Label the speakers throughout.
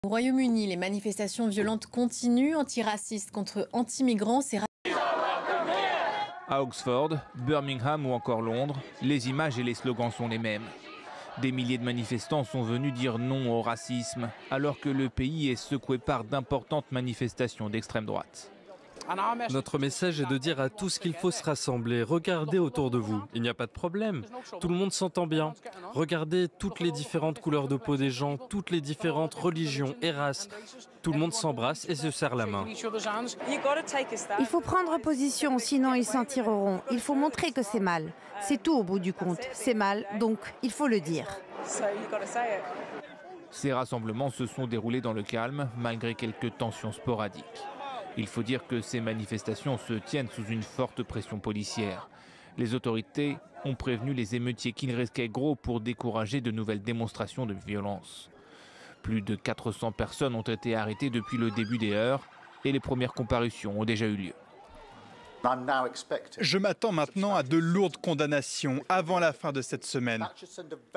Speaker 1: Au Royaume-Uni, les manifestations violentes continuent, antiracistes contre anti-migrants.
Speaker 2: À Oxford, Birmingham ou encore Londres, les images et les slogans sont les mêmes. Des milliers de manifestants sont venus dire non au racisme, alors que le pays est secoué par d'importantes manifestations d'extrême droite.
Speaker 3: Notre message est de dire à tous qu'il faut se rassembler. Regardez autour de vous, il n'y a pas de problème. Tout le monde s'entend bien. Regardez toutes les différentes couleurs de peau des gens, toutes les différentes religions et races. Tout le monde s'embrasse et se serre la main.
Speaker 4: Il faut prendre position, sinon ils s'en tireront. Il faut montrer que c'est mal. C'est tout au bout du compte. C'est mal, donc il faut le dire.
Speaker 2: Ces rassemblements se sont déroulés dans le calme, malgré quelques tensions sporadiques. Il faut dire que ces manifestations se tiennent sous une forte pression policière. Les autorités ont prévenu les émeutiers qu'ils risquaient gros pour décourager de nouvelles démonstrations de violence. Plus de 400 personnes ont été arrêtées depuis le début des heurts et les premières comparutions ont déjà eu lieu.
Speaker 5: Je m'attends maintenant à de lourdes condamnations avant la fin de cette semaine.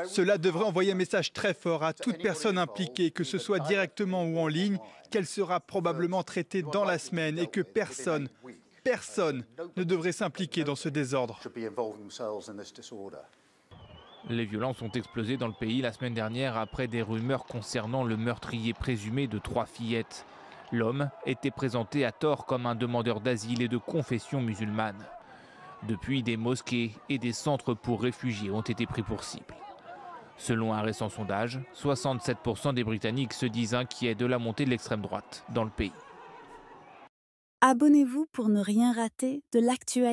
Speaker 5: Cela devrait envoyer un message très fort à toute personne impliquée, que ce soit directement ou en ligne, qu'elle sera probablement traitée dans la semaine et que personne ne devrait s'impliquer dans ce désordre.
Speaker 2: Les violences ont explosé dans le pays la semaine dernière après des rumeurs concernant le meurtrier présumé de 3 fillettes. L'homme était présenté à tort comme un demandeur d'asile et de confession musulmane. Depuis, des mosquées et des centres pour réfugiés ont été pris pour cible. Selon un récent sondage, 67% des Britanniques se disent inquiets de la montée de l'extrême droite dans le pays.
Speaker 6: Abonnez-vous pour ne rien rater de l'actualité.